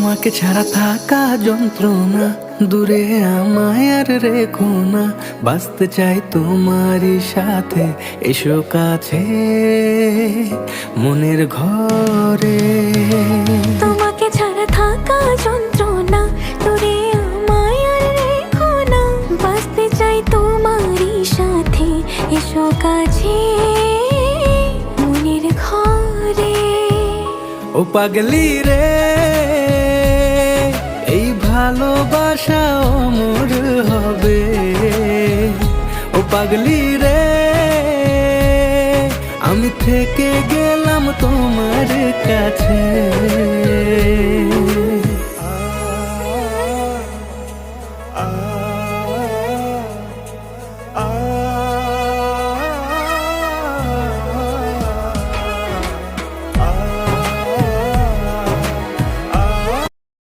তোমাকে ছাড়া থাকা যন্ত্রণা, দূরে আমায় আর রেখো না। বাঁচতে চাই তোমারই সাথে, এসো কাছে মনের ঘরে। তোমাকে ছাড়া থাকা যন্ত্রণা, দূরে আমায় আর রেখো না। বাঁচতে চাই তোমারই সাথে, এসো কাছে মনের ঘরে। ও পাগলি রে, এই ভালোবাসা অমর হবে। ও পাগলি রে, আমি থেকে গেলাম তোমার কাছে।